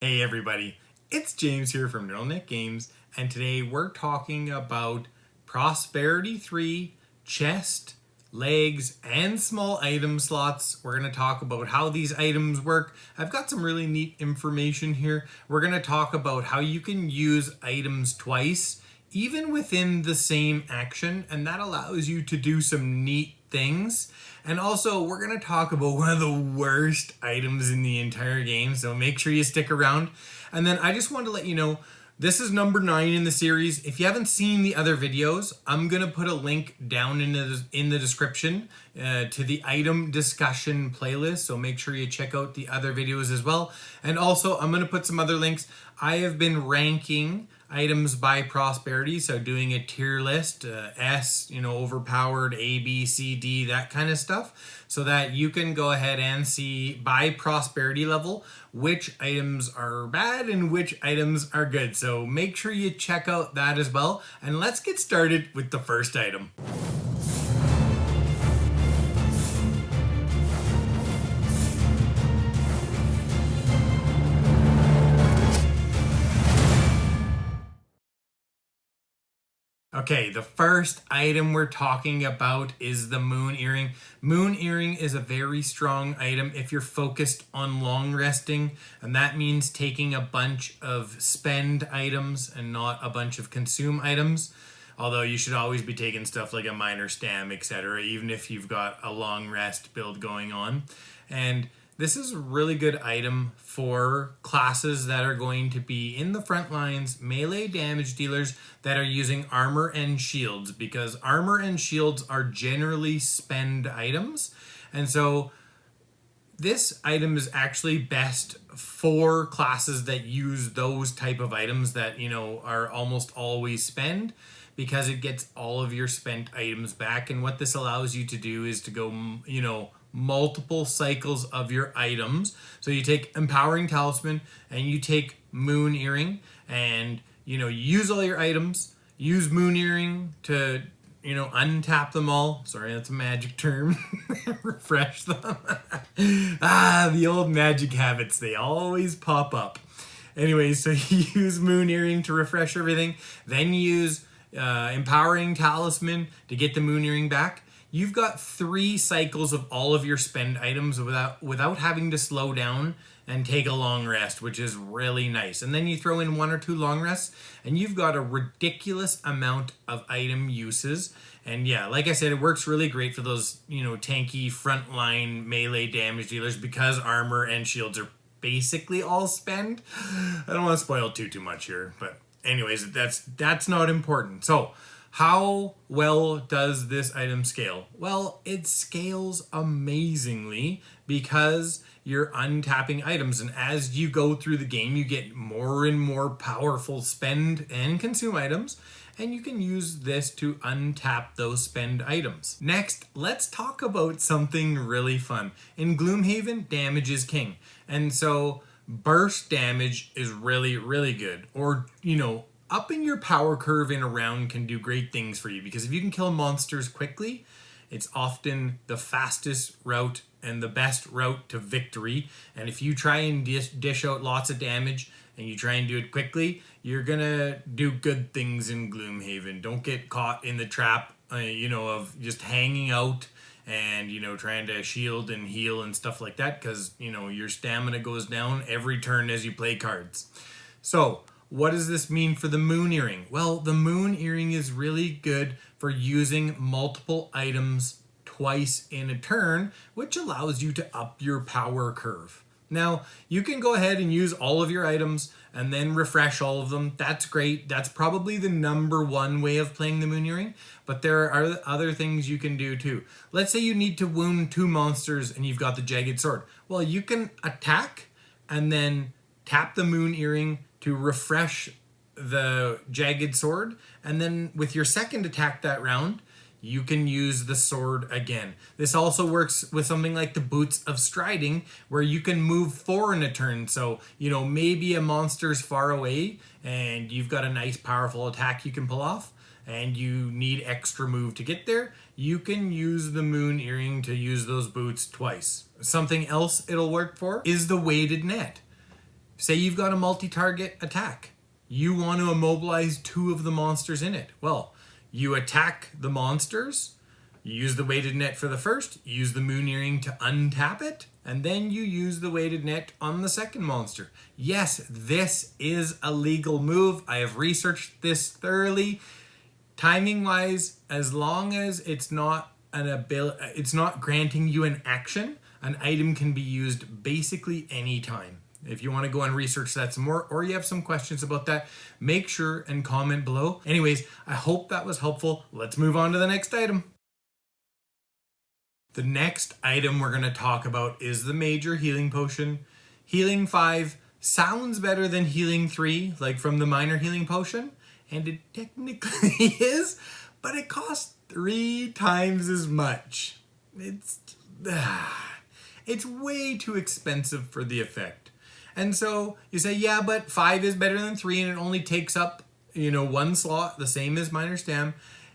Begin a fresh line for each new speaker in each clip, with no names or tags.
Hey everybody, it's James here from Neuralnet Games, and today we're talking about Prosperity 3, chest, legs, and small item slots. We're going to talk about how these items work. I've got some really neat information here. We're going to talk about how you can use items twice, even within the same action, and that allows you to do some neat things. And also, we're going to talk about one of the worst items in the entire game, so make sure you stick around. And then I just want to let you know, this is number 9 in the series. If you haven't seen the other videos, I'm going to put a link down in the description to the item discussion playlist, so make sure you check out the other videos as well. And also, I'm going to put some other links. I have been ranking items by prosperity, so doing a tier list, S, overpowered, A, B, C, D, that kind of stuff, so that you can go ahead and see by prosperity level which items are bad and which items are good. So make sure you check out that as well, and let's get started with the first item. Okay, the first item we're talking about is the Moon Earring. Moon Earring is a very strong item if you're focused on long resting, and that means taking a bunch of spend items and not a bunch of consume items. Although you should always be taking stuff like a minor stam, etc., even if you've got a long rest build going on. And this is a really good item for classes that are going to be in the front lines, melee damage dealers that are using armor and shields, because armor and shields are generally spend items. And so this item is actually best for classes that use those type of items that, are almost always spend, because it gets all of your spent items back. And what this allows you to do is to go, multiple cycles of your items. So you take Empowering Talisman and you take Moon Earring, and use all your items, use Moon Earring to untap them all. Sorry, that's a magic term. Refresh them. The old magic habits, they always pop up. Anyway, so you use Moon Earring to refresh everything, then you use Empowering Talisman to get the Moon Earring back. You've got 3 cycles of all of your spend items without having to slow down and take a long rest, which is really nice. And then you throw in 1 or 2 long rests, and you've got a ridiculous amount of item uses. And yeah, like I said, it works really great for those, tanky frontline melee damage dealers, because armor and shields are basically all spend. I don't want to spoil too much here, but anyways, that's not important. So how well does this item scale? Well, it scales amazingly because you're untapping items, and as you go through the game, you get more and more powerful spend and consume items, and you can use this to untap those spend items. Next, let's talk about something really fun. In Gloomhaven, damage is king, and so burst damage is really, really good. Or, upping your power curve in a round can do great things for you, because if you can kill monsters quickly, it's often the fastest route and the best route to victory. And if you try and dish out lots of damage and you try and do it quickly, you're gonna do good things in Gloomhaven. Don't get caught in the trap, of just hanging out and, trying to shield and heal and stuff like that, because, your stamina goes down every turn as you play cards. So what does this mean for the Moon Earring? Well, the Moon Earring is really good for using multiple items twice in a turn, which allows you to up your power curve. Now, you can go ahead and use all of your items and then refresh all of them. That's great. That's probably the number 1 way of playing the Moon Earring, but there are other things you can do too. Let's say you need to wound 2 monsters and you've got the Jagged Sword. Well, you can attack and then tap the Moon Earring to refresh the Jagged Sword, and then with your second attack that round, you can use the sword again. This also works with something like the Boots of Striding, where you can move 4 in a turn. So, maybe a monster's far away and you've got a nice powerful attack you can pull off, and you need extra move to get there. You can use the Moon Earring to use those boots twice. Something else it'll work for is the Weighted Net. Say you've got a multi-target attack. You want to immobilize 2 of the monsters in it. Well, you attack the monsters, you use the weighted net for the first, you use the Moon Earring to untap it, and then you use the weighted net on the second monster. Yes, this is a legal move. I have researched this thoroughly. Timing wise, as long as it's not it's not granting you an action, an item can be used basically any time. If you want to go and research that some more, or you have some questions about that, make sure and comment below. Anyways, I hope that was helpful. Let's move on to the next item. The next item we're going to talk about is the Major Healing Potion. Healing 5 sounds better than Healing 3, like from the Minor Healing Potion, and it technically is, but it costs 3 times as much. It's way too expensive for the effect. And so you say, yeah, but 5 is better than 3 and it only takes up, 1 slot, the same as Minor Stam,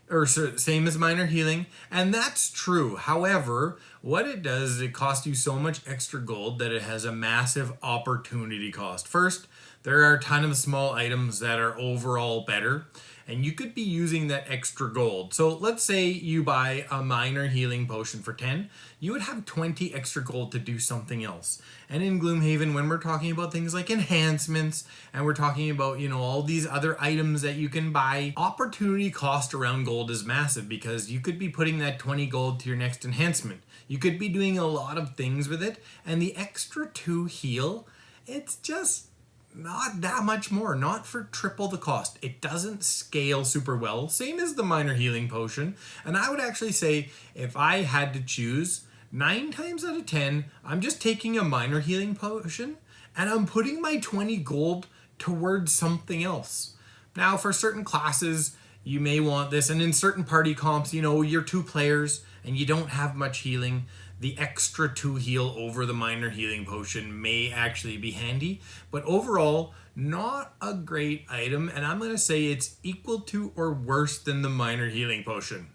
or same as Minor Healing. And that's true. However, what it does is it costs you so much extra gold that it has a massive opportunity cost. First, there are a ton of small items that are overall better, and you could be using that extra gold. So let's say you buy a Minor Healing Potion for 10, you would have 20 extra gold to do something else. And in Gloomhaven, when we're talking about things like enhancements, and we're talking about, all these other items that you can buy, opportunity cost around gold is massive, because you could be putting that 20 gold to your next enhancement. You could be doing a lot of things with it, and the extra 2 heal, it's just not that much more, not for triple the cost. It doesn't scale super well, same as the Minor Healing Potion. And I would actually say, if I had to choose, 9 times out of 10, I'm just taking a Minor Healing Potion and I'm putting my 20 gold towards something else. Now, for certain classes, you may want this, and in certain party comps, you're 2 players and you don't have much healing, the extra 2 heal over the Minor Healing Potion may actually be handy, but overall, not a great item, and I'm going to say it's equal to or worse than the Minor Healing Potion.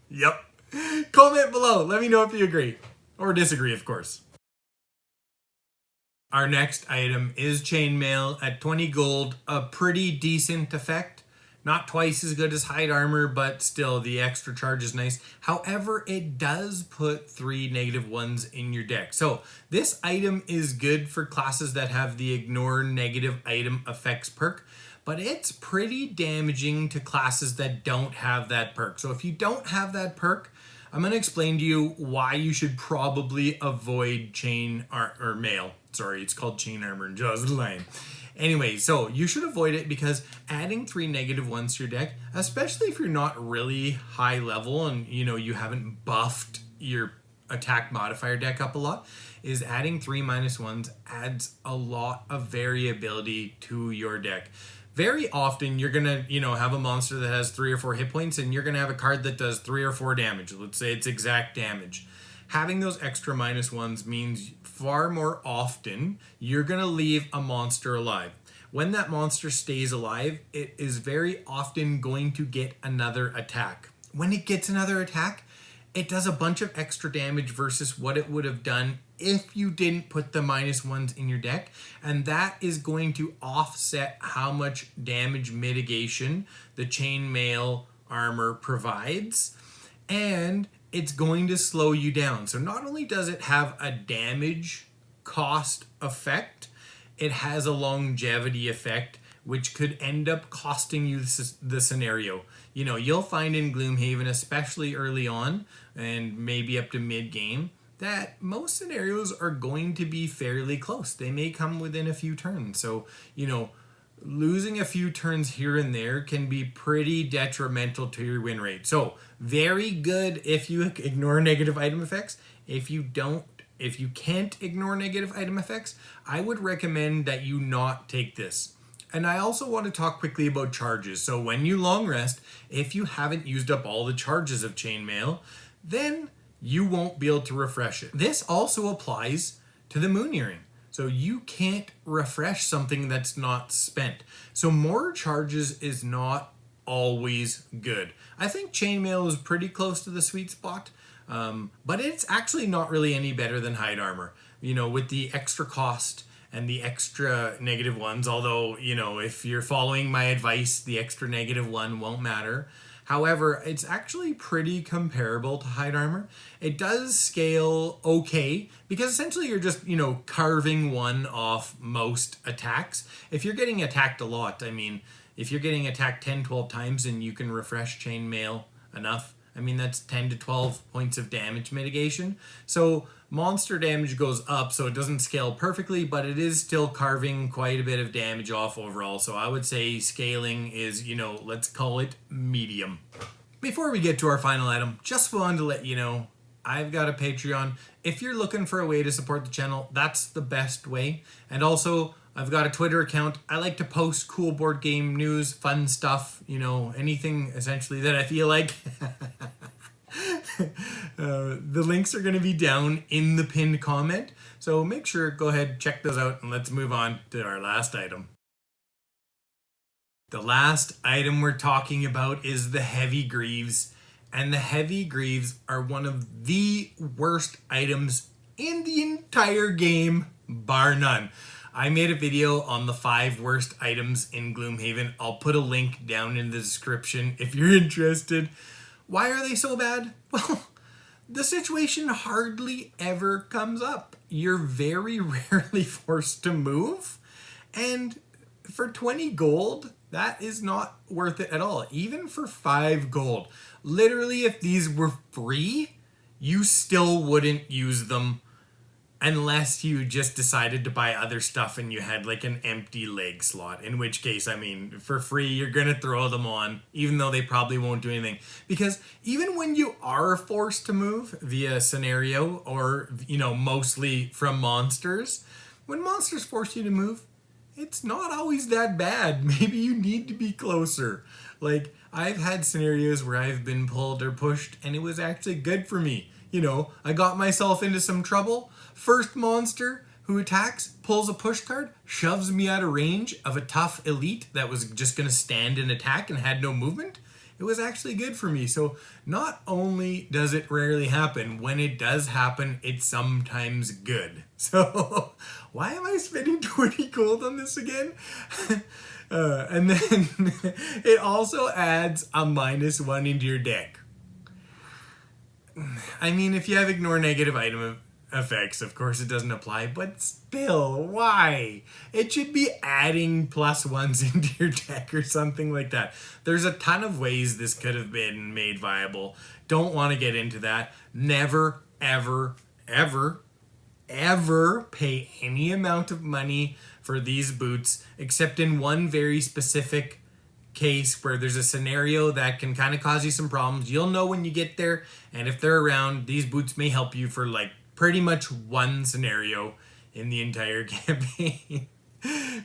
Yep. Comment below. Let me know if you agree. Or disagree, of course. Our next item is Chainmail at 20 gold, a pretty decent effect. Not twice as good as Hide Armor, but still the extra charge is nice. However, it does put 3 -1s in your deck. So this item is good for classes that have the Ignore Negative Item Effects perk, but it's pretty damaging to classes that don't have that perk. So if you don't have that perk, I'm going to explain to you why you should probably avoid Mail. Sorry, it's called Chain Armor and Jaws of the Lion. Anyway, so you should avoid it because adding 3 -1s to your deck, especially if you're not really high level and you haven't buffed your attack modifier deck up a lot, is adding 3 -1s adds a lot of variability to your deck. Very often you're gonna, have a monster that has 3 or 4 hit points and you're gonna have a card that does 3 or 4 damage. Let's say it's exact damage. Having those extra -1s means far more often you're gonna leave a monster alive. When that monster stays alive, it is very often going to get another attack. When it gets another attack, it does a bunch of extra damage versus what it would have done if you didn't put the -1s in your deck, and that is going to offset how much damage mitigation the Chainmail armor provides, and it's going to slow you down. So not only does it have a damage cost effect, it has a longevity effect, which could end up costing you the scenario. You'll find in Gloomhaven, especially early on, and maybe up to mid-game, that most scenarios are going to be fairly close. They may come within a few turns. So, losing a few turns here and there can be pretty detrimental to your win rate. So, very good if you ignore negative item effects. If you can't ignore negative item effects, I would recommend that you not take this. And I also want to talk quickly about charges. So when you long rest, if you haven't used up all the charges of Chainmail, then you won't be able to refresh it. This also applies to the Moon Earring. So you can't refresh something that's not spent. So more charges is not always good. I think Chainmail is pretty close to the sweet spot, but it's actually not really any better than Hide Armor. With the extra cost and the extra -1s, although, you know, if you're following my advice, the extra -1 won't matter. However, it's actually pretty comparable to hide armor. It does scale okay, because essentially you're just, you know, carving 1 off most attacks. If you're getting attacked a lot, I mean, if you're getting attacked 10, 12 times and you can refresh Chainmail enough, I mean, that's 10 to 12 points of damage mitigation. So monster damage goes up, so it doesn't scale perfectly, but it is still carving quite a bit of damage off overall. So I would say scaling is, you know, let's call it medium. Before we get to our final item, just wanted to let you know, I've got a Patreon. If you're looking for a way to support the channel, that's the best way. And also, I've got a Twitter account. I like to post cool board game news, fun stuff, you know, anything essentially that I feel like. The links are going to be down in the pinned comment. So make sure, go ahead, check those out, and let's move on to our last item. The last item we're talking about is the Heavy Greaves. And the Heavy Greaves are one of the worst items in the entire game, bar none. I made a video on the 5 worst items in Gloomhaven. I'll put a link down in the description if you're interested. Why are they so bad? Well, the situation hardly ever comes up. You're very rarely forced to move. And for 20 gold, that is not worth it at all. Even for 5 gold. Literally, if these were free, you still wouldn't use them unless you just decided to buy other stuff and you had like an empty leg slot. In which case, I mean, for free, you're going to throw them on, even though they probably won't do anything. Because even when you are forced to move via scenario or, you know, mostly from monsters, when monsters force you to move, it's not always that bad. Maybe you need to be closer. Like, I've had scenarios where I've been pulled or pushed and it was actually good for me. You know, I got myself into some trouble. First monster who attacks, pulls a push card, shoves me out of range of a tough elite that was just going to stand and attack and had no movement. It was actually good for me. So not only does it rarely happen, when it does happen, it's sometimes good. So why am I spending 20 gold on this again? And then it also adds a -1 into your deck. I mean, if you have ignore negative item effects, of course it doesn't apply, but still, why? It should be adding +1s into your deck or something like that. There's a ton of ways this could have been made viable. Don't want to get into that. Never, ever, ever, ever pay any amount of money for these boots, except in one very specific case where there's a scenario that can kind of cause you some problems. You'll know when you get there, and if they're around, these boots may help you for like pretty much one scenario in the entire campaign.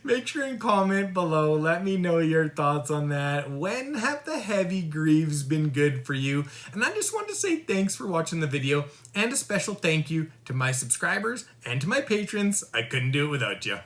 Make sure and comment below. Let me know your thoughts on that. When have the Heavy Greaves been good for you? And I just want to say thanks for watching the video, and a special thank you to my subscribers and to my patrons. I couldn't do it without you.